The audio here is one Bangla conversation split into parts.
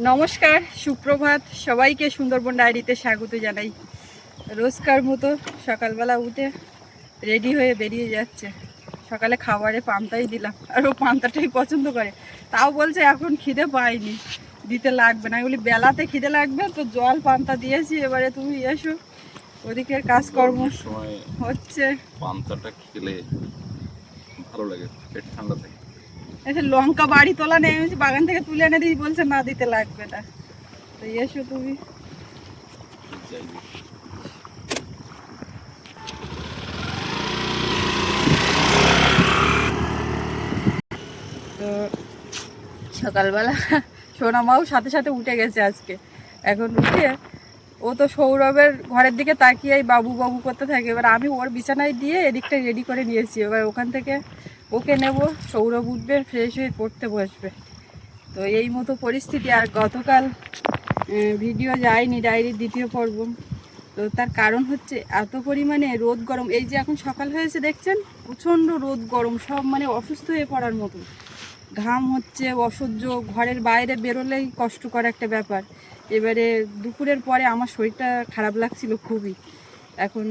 নমস্কার, সুপ্রভাত। সবাইকে সুন্দরবন ডায়েরিতে স্বাগত জানাই। রোজকার মতো সকালবেলা উঠে রেডি হয়ে বেরিয়ে যাচ্ছে। সকালে খাবারে পান্তাই দিলাম, আর ও পান্তাটাই পছন্দ করে। তাও বলছে এখন খিদে পাইনি, দিতে লাগবে না। এগুলি বেলাতে খিদে লাগবে তো জল পান্তা দিয়েছি, এবারে তুমি এসো। ওদিকের কাজকর্ম হচ্ছে। পান্তাটা খেলে ভালো লাগে, পেট ঠান্ডা থাকে। লঙ্কা বাড়ি তোলা নেই, বাগান থেকে তুলে এনে দিই, বলছে না দিতে লাগবে না। তো এসো তুমি। তো সকালবেলা সোনামাও সাথে সাথে উঠে গেছে আজকে। এখন উঠে ও তো সৌরভের ঘরের দিকে তাকিয়ে বাবু বাবু করতে থাকে। এবার আমি ওর বিছানায় দিয়ে এদিকটা রেডি করে নিয়েছি। এবার ওখান থেকে ওকে নেব, সৌরভ উঠবে, ফ্রেশ হয়ে পড়তে বসবে। তো এই মতো পরিস্থিতি। আর গতকাল ভিডিও যায়নি, ডায়েরির দ্বিতীয় পর্ব। তো তার কারণ হচ্ছে এত পরিমাণে রোদ গরম। এই যে এখন সকাল হয়েছে দেখছেন, প্রচণ্ড রোদ গরম, সব মানে অসুস্থ হয়ে পড়ার মতো। ঘাম হচ্ছে অসহ্য, ঘরের বাইরে বেরোলেই কষ্টকর একটা ব্যাপার। এবারে দুপুরের পরে আমার শরীরটা খারাপ লাগছিল খুবই। এখন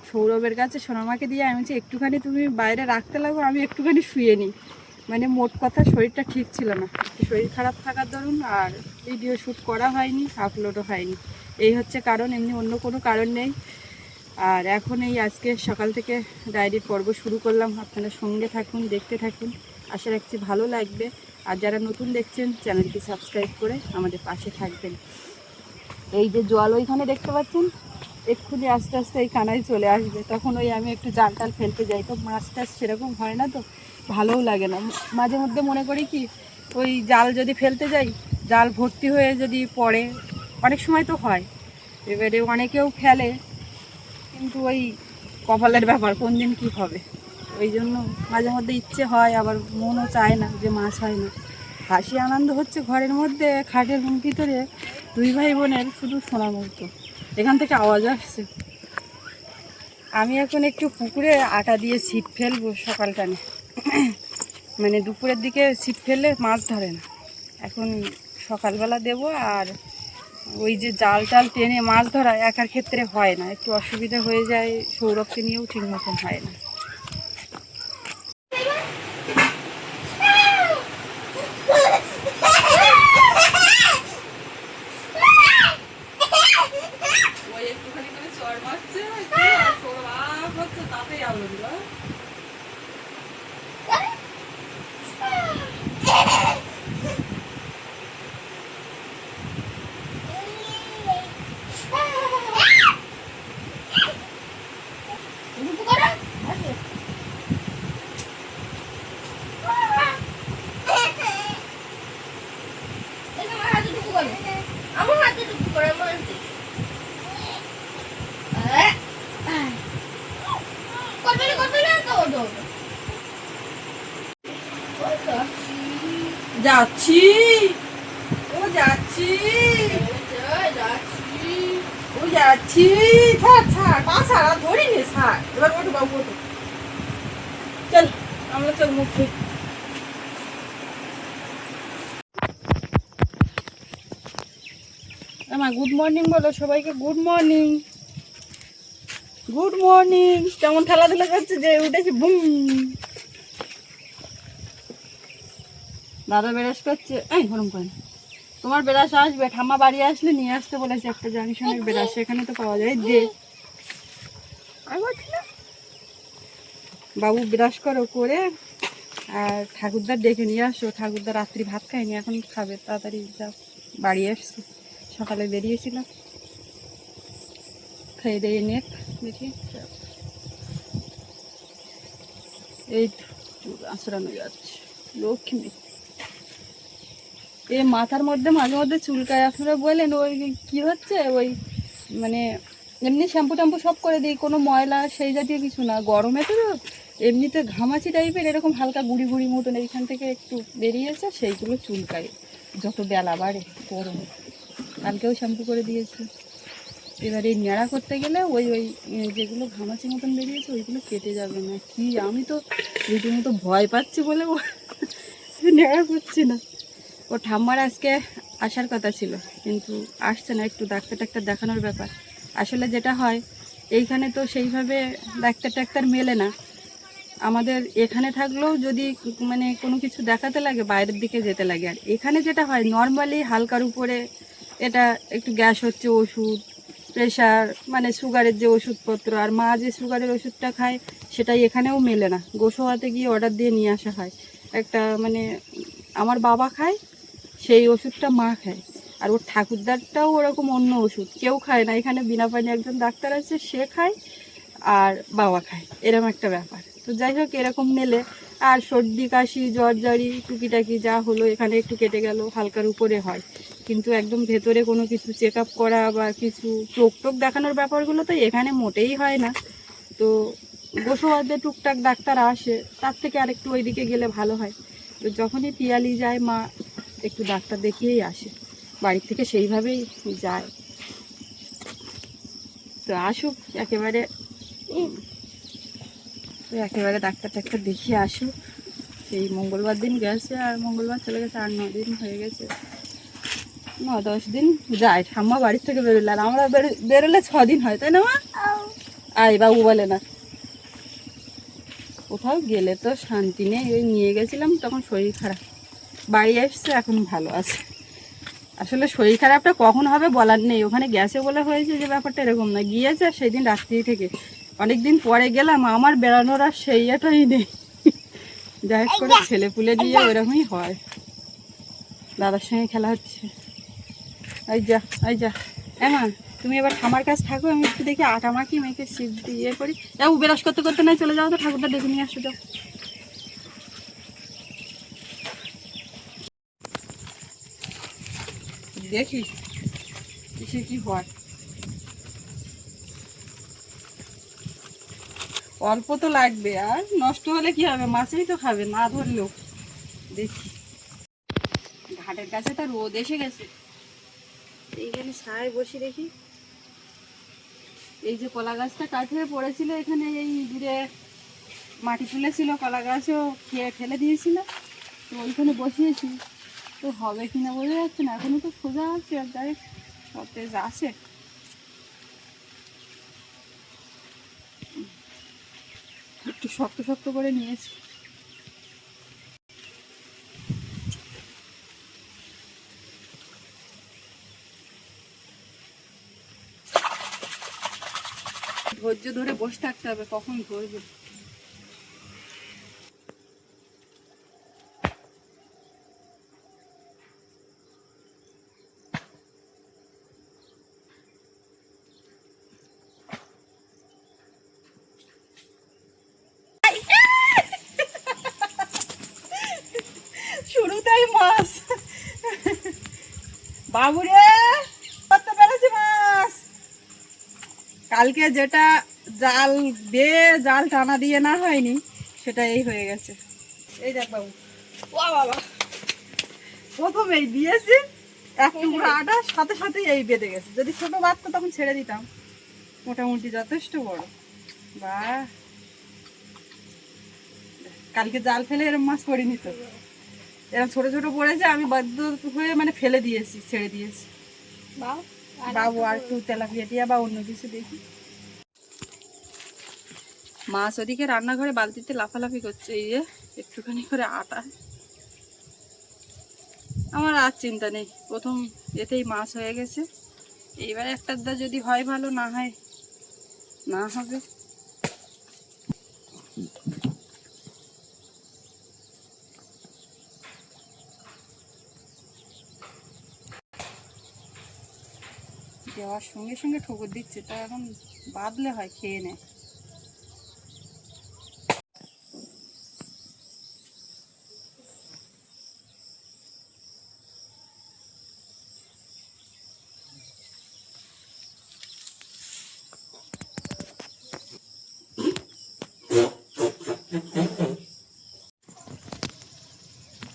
সৌরভের কাছে সোনামাকে দিয়ে আমি বলছি একটুখানি তুমি বাইরে রাখতে লাগো, আমি একটুখানি শুয়ে নিই। মানে মোট কথা শরীরটা ঠিক ছিল না, শরীর খারাপ থাকার দরুন আর ভিডিও শ্যুট করা হয়নি, আপলোডও হয়নি। এই হচ্ছে কারণ, এমনি অন্য কোনো কারণ নেই। আর এখন এই আজকে সকাল থেকে ডায়েরির পর্ব শুরু করলাম। আপনারা সঙ্গে থাকুন, দেখতে থাকুন, আশা রাখছি ভালো লাগবে। আর যারা নতুন দেখছেন চ্যানেলটি সাবস্ক্রাইব করে আমাদের পাশে থাকবেন। এই যে জল ওইখানে দেখতে পাচ্ছেন, এক্ষুনি আস্তে আস্তে এই কানায় চলে আসবে। তখন ওই আমি একটু জাল টাল ফেলতে যাই, তো মাছ টাছ সেরকম হয় না, তো ভালোও লাগে না। মাঝে মধ্যে মনে করি কি, ওই জাল যদি ফেলতে যাই, জাল ভর্তি হয়ে যদি পড়ে, অনেক সময় তো হয়, এবারে অনেকেও ফেলে, কিন্তু ওই কপালের ব্যাপার, কোন দিন কী হবে। ওই জন্য মাঝে মধ্যে ইচ্ছে হয়, আবার মনও চায় না যে মাছ হয় না। হাসি আনন্দ হচ্ছে ঘরের মধ্যে, খাটের ভিতরে দুই ভাই বোনের শুধু শোনা মতো। এখান থেকে আওয়াজ আসছে। আমি এখন একটু পুকুরে আটা দিয়ে ছিপ ফেলবো সকালটানে। মানে দুপুরের দিকে ছিপ ফেললে মাছ ধরে না, এখন সকালবেলা দেব। আর ওই যে জাল টাল টেনে মাছ ধরা একার ক্ষেত্রে হয় না, একটু অসুবিধা হয়ে যায়, সৌরভকে নিয়েও ঠিক মতন হয় না। যাচ্ছি, ও যাচ্ছি, ও যাচ্ছি। ছাড় ছাড়, পা ছাড়া ধরিনি, ছাড়। এবার ওঠো বাবু, ওঠো, চল আমরা চল মুখ ধুই। মা গুড মর্নিং বলো সবাইকে, গুড মর্নিং, গুড মর্নিং। কেমন খেলাধুলা করছে, যে উঠেছে বুম। দাদা বেরাস করছে, এই গরম করে। তোমার বেরাস আসবে, ঠাম্মা বাড়ি আসলে নিয়ে আসতে বলেছে একটা জংশনের বেরাস, সেখানে তো পাওয়া যায়। দে বাবু ব্রাশ করো, করে আর ঠাকুরদার ডেকে নিয়ে আসো। ঠাকুরদা রাত্রি ভাত খায়নি, এখন খাবে, তাড়াতাড়ি যা, বাড়ি আসছে, সকালে বেরিয়েছিল। খেয়ে দিয়ে নেক দেখি, এই আঁচড়ানো যাচ্ছে লক্ষ্মী। এই মাথার মধ্যে মাঝে মধ্যে চুলকায়, আপনারা বললেন ওই কী হচ্ছে, ওই মানে এমনি শ্যাম্পু ট্যাম্পু সব করে দিই, কোনো ময়লা সেই জাতীয় কিছু না। গরমে তো এমনিতে ঘামাচি টাইপের এরকম হালকা গুড়ি গুড়ি মতন এইখান থেকে একটু বেরিয়েছে, সেইগুলো চুলকায় যত বেলা বাড়ে গরমে। কালকেও শ্যাম্পু করে দিয়েছি। এবার এই নেড়া করতে গেলে ওই ওই যেগুলো ঘামাচি মতন বেরিয়েছে ওইগুলো কেটে যাবে না কি, আমি তো রীতিমতো ভয় পাচ্ছি বলে ও নেড়া করছি না। ও ঠাম্মার আজকে আসার কথা ছিল, কিন্তু আসছে না, একটু ডাক্তার টাক্তার দেখানোর ব্যাপার। আসলে যেটা হয় এইখানে তো সেইভাবে ডাক্তার টাক্তার মেলে না। আমাদের এখানে থাকলেও যদি মানে কোনো কিছু দেখাতে লাগে বাইরের দিকে যেতে লাগে। আর এখানে যেটা হয় নর্মালি হালকার উপরে এটা একটু গ্যাস হচ্ছে ওষুধ, প্রেশার মানে সুগারের যে ওষুধপত্র, আর মা যে সুগারের ওষুধটা খায় সেটাই এখানেও মেলে না। গোসোয়াতে গিয়ে অর্ডার দিয়ে নিয়ে আসা হয় একটা, মানে আমার বাবা খায় সেই ওষুধটা মা খায়। আর ওর ঠাকুরদারটাও ওরকম অন্য ওষুধ কেউ খায় না এখানে, বিনা পানি একজন ডাক্তার আছে সে খায় আর বাবা খায়, এরকম একটা ব্যাপার। তো যাই হোক এরকম মেলে। আর সর্দি কাশি জ্বর জারি টুকিটাকি যা হলো এখানে একটু কেটে গেল, হালকার উপরে হয়। কিন্তু একদম ভেতরে কোনো কিছু চেক আপ করা বা কিছু চোখ টোক দেখানোর ব্যাপারগুলো তো এখানে মোটেই হয় না। তো গোসোয়াতে টুকটাক ডাক্তার আসে, তার থেকে আরেকটু ওইদিকে গেলে ভালো হয়। তো যখনই পিয়ালি যায় মা একটু ডাক্তার দেখিয়েই আসে, বাড়ির থেকে সেইভাবেই যায়। তো আসুক একেবারে, তো একেবারে ডাক্তার টাক্তার দেখিয়ে আসুক। সেই মঙ্গলবার দিন গেছে, আর মঙ্গলবার চলে গেছে, 8-9 দিন হয়ে গেছে, 9-10 দিন যায় ঠাম্মা বাড়ির থেকে বেরোলে। আর আমরা বেরোলে 6 দিন হয়, তাই না মা? আয় বাবু বলে না, কোথাও গেলে তো শান্তি নেই। ওই নিয়ে গেছিলাম তখন শরীর খারাপ, বাড়ি এসছে এখন ভালো আছে। আসলে শরীর খারাপটা কখন হবে বলার নেই, ওখানে গেছে বলে হয়েছে যে ব্যাপারটা এরকম না। গিয়েছে আর সেই দিন রাত্রি থেকে অনেক দিন পরে গেলাম, আমার বেড়ানোর আর সেই এটাই নেই। যাই হোক করে ছেলে পুলে দিয়ে ওরকমই হয়। দাদার সঙ্গে খেলা হচ্ছে, এই যা এই যা। মা তুমি এবার ঠামার কাছে থাকো, আমি একটু দেখি আটা মাখি, মেখে সিদ্ধ ইয়ে করি। যাও বেরাস করতে করতে নাই চলে যাও তো, ঠাকুরটা ডেকে নিয়ে আসো যাও। দেখি কিসে কি হয়। অল্প তো লাগবে, আর নষ্ট হলে কি হবে, মাছেই তো খাবে না ধরলেও। দেখি ঘাটের কাছে তো রোদ এসে গেছে, এইখানে ছায় বসে দেখি। এই যে কলা গাছটা কাঠে পড়েছিল এখানে, এই দূরে মাটি তুলেছিল, কলা গাছও খেয়ে ফেলে দিয়েছিল, তো ওইখানে বসিয়েছি। তো হবে কিনা বোঝা যাচ্ছে না, এখনো তো সোজা আছে, আর যাই সতেজ আছে। একটু শক্ত শক্ত করে নিয়েছি। ধৈর্য ধরে বসে থাকতে হবে, কখন ধরবে। শুরুতেই মাছ, বাবুরে করতে পেরেছি মাছ। কালকে যেটা জাল দিয়ে জাল টানা দিয়ে না হয়নি, সেটা এই হয়ে গেছে। এই দেখ বাবু, ও বাবা, প্রথমেই দিয়েছি এক টুকরো আটা, সাথে সাথে এই বেঁধে গেছে। যদি ছোট বাচ্চা তখন ছেড়ে দিতাম, মোটামুটি যথেষ্ট বড়। বাহ, কালকে জাল ফেলে এরম মাছ পড়িনি তো, এরকম ছোট ছোট পড়েছে, আমি বাধ্য হয়ে মানে ফেলে দিয়েছি, ছেড়ে দিয়েছি। বাবু আর একটু তেলাপিয়া দিয়া বা অন্য কিছু দেখি। মাছ ওদিকে রান্নাঘরে বালতিতে লাফালাফি করছে, এই যে একটুখানি করে আটা। আমার আর চিন্তা নেই, প্রথম এতেই মাছ হয়ে গেছে। এইবার একটা যদি হয় ভালো, না হয় না হবে। দেওয়ার সঙ্গে সঙ্গে ঠোকর দিচ্ছে, তা এখন বাদলে হয়, খেয়ে নেয়।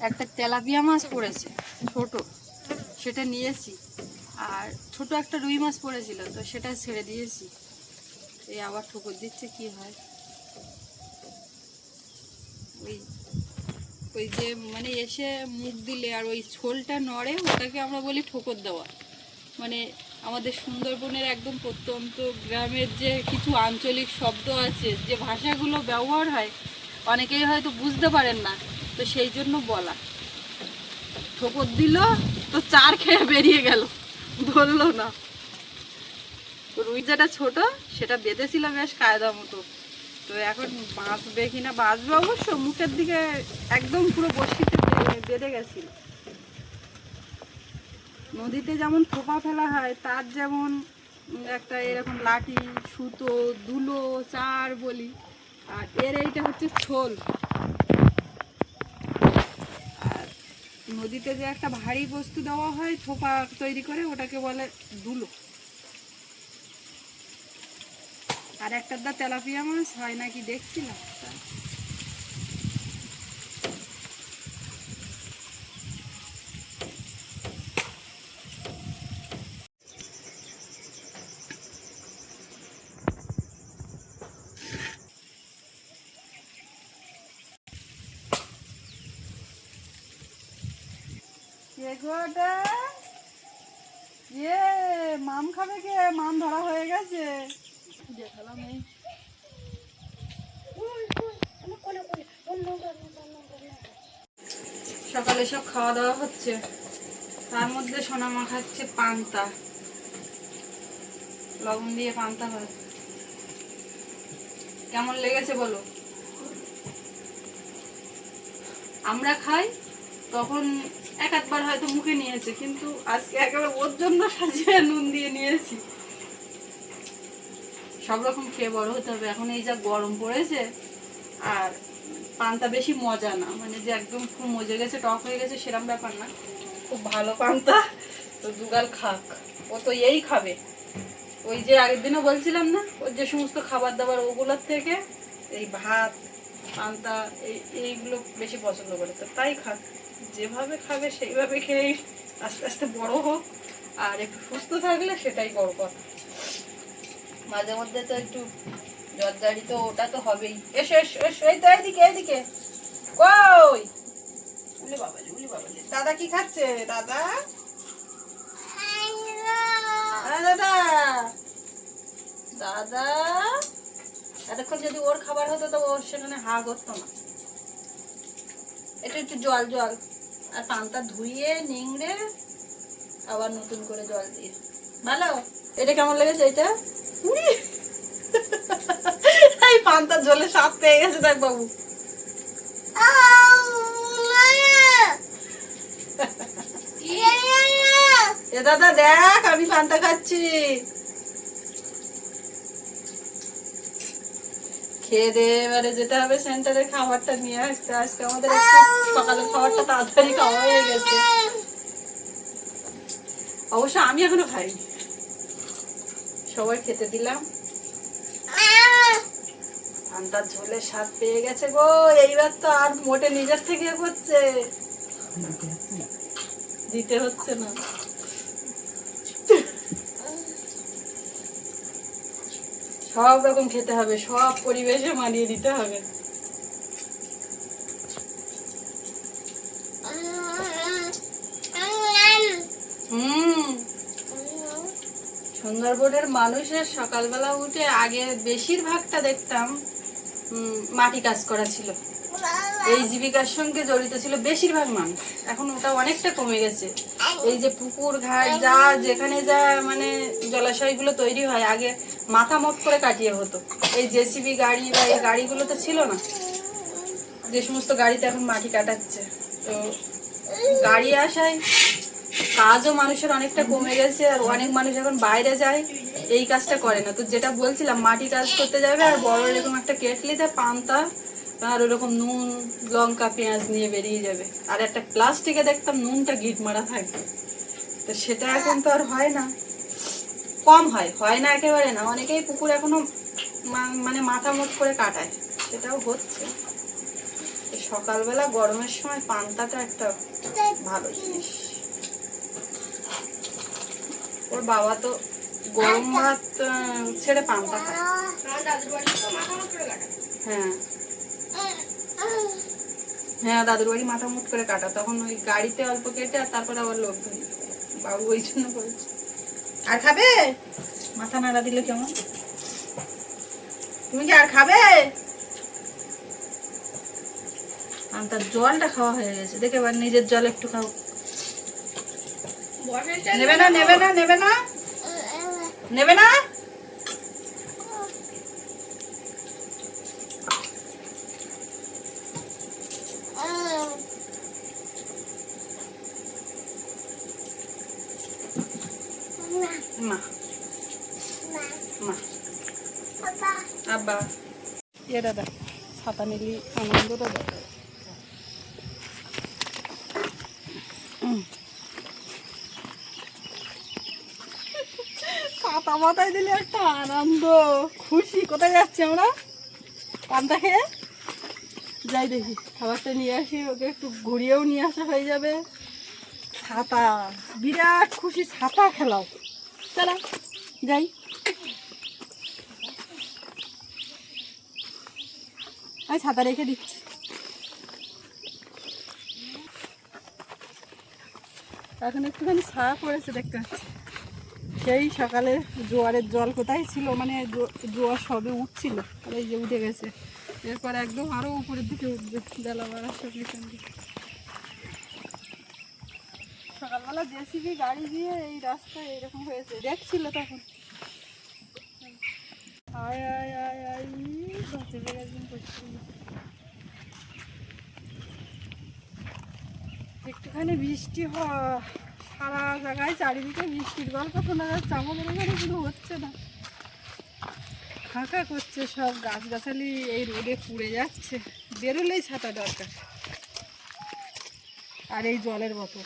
একটা তেলাপিয়া মাছ পড়েছে ছোট, সেটা নিয়েছি। আর ছোট একটা রুই মাছ পড়েছিল, তো সেটা ছেড়ে দিয়েছি। এই আবার ঠোকর দিচ্ছে, কি হয়। ওই ওই যে মানে এসে মুখ দিলে আর ওই ছোলটা নড়ে, ওটাকে আমরা বলি ঠোকর দেওয়া। মানে আমাদের সুন্দরবনের একদম প্রত্যন্ত গ্রামের যে কিছু আঞ্চলিক শব্দ আছে, যে ভাষাগুলো ব্যবহার হয়, অনেকেই হয়তো বুঝতে পারেন না, তো সেই জন্য বলা। ঠোকর দিল তো চার খেয়ে বেরিয়ে গেল, ধরলো না। রুই যেটা ছোট সেটা বেঁধেছিল বেশ কায়দা মতো, তো এখন বাঁচবে কিনা, বাঁচবে অবশ্য, মুখের দিকে একদম পুরো বড়শিতে বেঁধে গেছিল। নদীতে যেমন থোপা ফেলা হয়, তার যেমন একটা এরকম লাঠি, সুতো, দুলো, চার বলি, আর এর এইটা হচ্ছে ছোল। আর নদীতে যে একটা ভারী বস্তু দেওয়া হয় থোপা তৈরি করে, ওটাকে বলে দুলো। আর একটা দা তেলাপিয়া মাছ হয় নাকি দেখছিলাম। মাম খাবে কে? মাম ধরা হয়ে গেছে। দেখালাম এই সকালে সব খাওয়া দাওয়া হচ্ছে, তার মধ্যে সোনামা খাচ্ছে পান্তা, লবণ দিয়ে পান্তা হয়। কেমন লেগেছে বলো? আমরা খাই তখন এক একবার হয়তো মুখে নিয়েছে, কিন্তু আজকে একেবারে ওর জন্য সাজিয়ে নুন দিয়ে নিয়েছি। সব রকম খেয়ে বড় হতে হবে, এখন এই যা গরম পড়েছে। আর পান্তা বেশি মজা না, মানে যে একদম খুব মজে গেছে, টক হয়ে গেছে, সেরকম ব্যাপার না। খুব ভালো পান্তা, তো দুগাল খাক, ও তো এই খাবে। ওই যে আগের দিনও বলছিলাম না, ওর যে সমস্ত খাবার দাবার ওগুলোর থেকে এই ভাত, পান্তা, এইগুলো বেশি পছন্দ করে, তো তাই খাক। যেভাবে খাবে সেইভাবে খেয়ে আস্তে আস্তে বড় হোক, আর একটু সুস্থ থাকলে সেটাই বড় কথা। মাঝে মধ্যে তো একটু জর্দারি তো ওটা তো হবেই। এসো এসো এসো, এই তো এদিকে এদিকে। কই উলি বাবালি, উলি বাবালি, দাদা কি খাচ্ছে? দাদা, দাদা, দাদা। এতক্ষণ যদি ওর খাবার হতো তো ওর সেখানে হা করতো না। এটা একটু জল জল, আর পান্তা ধুইয়ে নিংড়ে আবার নতুন করে জল দিয়ে। ভালো। এটা কেমন লেগেছে? এটা এই পান্তার ঝোলে স্বাদ পেয়ে গেছে দেখ বাবু। এ দাদা দেখ, আমি পান্তা খাচ্ছি। খেয়ে দিয়ে এবারে যেতে হবে সেন্টারে খাবারটা নিয়ে আসতে। আজকে আমাদের একটু সকালের খাবারটা তাড়াতাড়ি খাওয়া হয়ে গেছে। অবশ্য আমি এখনো খাইনি, সবাই খেতে দিলাম। পান্তার ঝোলের স্বাদ পেয়ে গেছে গো, এইবার তো আর মোটে নিজের থেকে করছে, দিতে হচ্ছে না। সব রকম খেতে হবে, সব পরিবেশে মানিয়ে দিতে হবে। সুন্দরবনের মানুষের সকালবেলা উঠে আগে বেশিরভাগটা দেখতাম মাটি কাজ করা ছিল, এই জীবিকার সঙ্গে জড়িত ছিল বেশিরভাগ মানুষ। এখন ওটা অনেকটা কমে গেছে। এই যে পুকুর ঘাট যা যেখানে যা মানে জলাশয়গুলো তৈরি হয়, আগে মাথা মোট করে কাটিয়ে হতো। এই জেসিবি গাড়ি বা এই গাড়িগুলো তো ছিল না, যে সমস্ত গাড়িতে এখন মাটি কাটাচ্ছে। তো গাড়ি আসায় কাজও মানুষের অনেকটা কমে গেছে, আর অনেক মানুষ এখন বাইরে যায়, এই কাজটা করে না। তো যেটা বলছিলাম, মাটি কাজ করতে যাবে আর বড় এরকম একটা কেটলিতে পান্তা আর ওরকম নুন, লঙ্কা, পেঁয়াজ নিয়ে বেরিয়ে যাবে, আর একটা প্লাস্টিকে দেখতাম নুনটা গিট মারা থাকে। তো সেটা এখন তো আর হয় না, কম হয়, হয় না একেবারে না। অনেকেই পুকুর এখনো মানে মাথা মোট করে কাটায়, সেটাও হচ্ছে। সকালবেলা গরমের সময় পান্তাটা একটা ভালো জিনিস। ওর বাবা তো গরম ভাত ছেড়ে পান্তা খায়। হ্যাঁ, হ্যাঁ, দাদুর বাড়ি মাথা মুট করে কাটা, তখন ওই গাড়িতে অল্প কেটে আর তারপরে আবার লোক ধরি। বাবু ওই জন্য করেছে। আর খাবে? মাথা নাড়া দিলে কেমন? তুমি কি আর খাবে? আর তার জলটা খাওয়া হয়ে গেছে, দেখে এবার নিজের জল একটু খাও। নেবে না, নেবে না, নেবে না, নেবে না। মা মা আব্বা এ দাদা ছাতা নিলি আনন্দ দাদা। ছাতা মাথায় দিলে একটা আনন্দ খুশি। কোথায় যাচ্ছি আমরা? পান্তা খেয়ে যাই, দেখি খাবারটা নিয়ে আসি, ওকে একটু ঘুরিয়েও নিয়ে আসা হয়ে যাবে। ছাতা বিরাট খুশি, ছাতা খেলাও। চলো যাই। আমি ছাতা রেখে দিচ্ছি। এখন একটুখানি ছায়া পড়েছে দেখতে পাচ্ছি। সেই সকালে জোয়ারের জল কোথায় ছিল, মানে জোয়ার সবে উঠছিল, আর এই যে উঠে গেছে। এরপর একদম আরো উপরের দিকে উঠবে বেলা বাড়ার সঙ্গে সঙ্গে। সকালবেলা জেসিবি গাড়ি দিয়ে এই রাস্তায় এরকম হয়েছে, দেখছিল তখন। আয় আয় আয় আয় বাঁচে একদম করছি। একটুখানি বৃষ্টি সারা জায়গায় চারিদিকে বৃষ্টির গল্প শোনা যাচ্ছে, আমাদের এখানে শুধু হচ্ছে না, ফাঁকা করছে সব, গাছগাছালি এই রোদে পুড়ে যাচ্ছে। বেরোলেই ছাতা দরকার। আর এই জলের বোতল,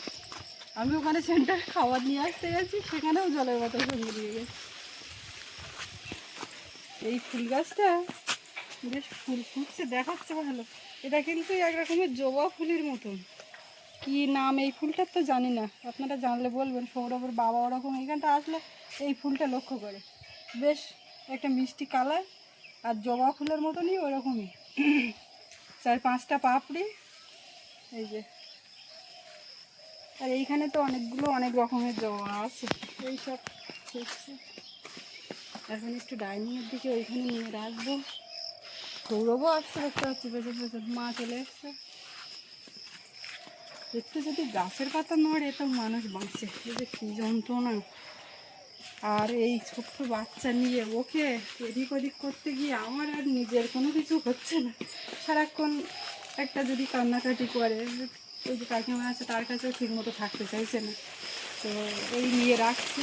আমি ওখানে সেন্টার খাবার নিয়ে আসতে গেছি, সেখানেও জলের বোতল সঙ্গে দিয়ে গেছি। এই ফুল গাছটা বেশ ফুল ফুটছে, দেখাচ্ছে ভালো। এটা কিন্তু এক রকমের জবা ফুলের মতন। কি নাম এই ফুলটার তো জানি না, আপনারা জানলে বলবেন। সৌরভের বাবা ওরকম এইখানটা আসলে এই ফুলটা লক্ষ্য করে, বেশ একটা মিষ্টি কালার, আর জবা ফুলের মতনই ওরকমই। 4-5টা পাপড়ি, এই যে। আর এইখানে তো অনেকগুলো অনেক রকমের জবা আছে, এইসব দেখছি। এখন একটু ডাইনিংয়ের দিকে ওইখানে নিয়ে রাখবো। সৌরভও আসছে দেখতে পাচ্ছি, পেছন পেছন মা চলে এসছে। একটু যদি গাছের পাতা নড়ে তো মানুষ বাঁচে, এই যে কী যন্ত্রণা। আর এই ছোট্ট বাচ্চা নিয়ে ওকে এদিক ওদিক করতে গিয়ে আমার আর নিজের কোনো কিছু হচ্ছে না। সারাক্ষণ একটা যদি কান্নাকাটি করে, ওই যে কাকিমা আছে তার কাছেও ঠিক মতো থাকতে চাইছে না, তো এই নিয়ে রাখছি।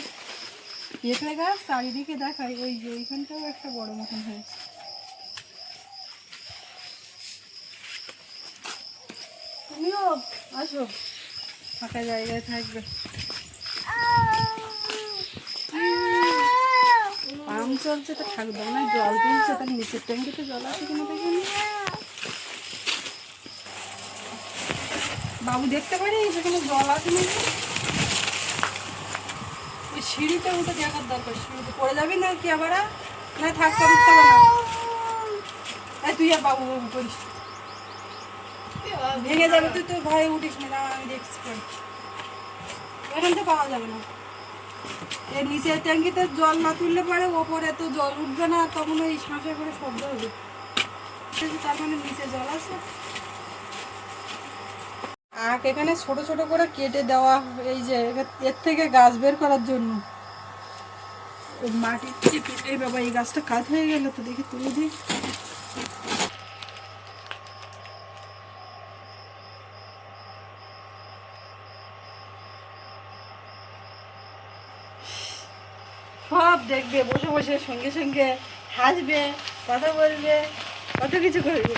পেঁপে গাছ চারিদিকে দেখায়, ওই যে ওইখানটাও একটা বড় মতন হয়েছে। তুমিও আসো, ফাঁকা জায়গায় থাকবে। পাম্প চলছে তো থাকবে না, জল তুলছে, তার নিচের ট্যাঙ্কিতে জল আছে কিনা দেখুন। বাবু দেখতে পারি সেখানে জল আছে নাকি। ওই সিঁড়িতে উঠে দেখার দরকার, সিঁড়িতে পড়ে যাবি না কি আবার? না থাকতে উঠতে হবে না। তুই আর বাবু বাবু করিস, ভেঙে যাবে। তুই তো ভয়ে উঠিস না, আমি দেখছি। এখান থেকে পাওয়া যাবে না, এর নিচের ট্যাঙ্কিতে জল না তুললে পরে ওপরে তো জল উঠবে না, তখন ওই শাঁসে করে শব্দ হবে। তার মানে নিচে জল আছে। আখ এখানে ছোট ছোট করে কেটে দেওয়া, এই যে এর থেকে গাছ বের করার জন্য। মাটি চেপে, এই বাবা এই গাছটা কাজ হয়ে গেল তো, দেখি তুলে দিই। সব দেখবে, বসে বসে সঙ্গে সঙ্গে হাসবে, কথা বলবে, কত কিছু করবে।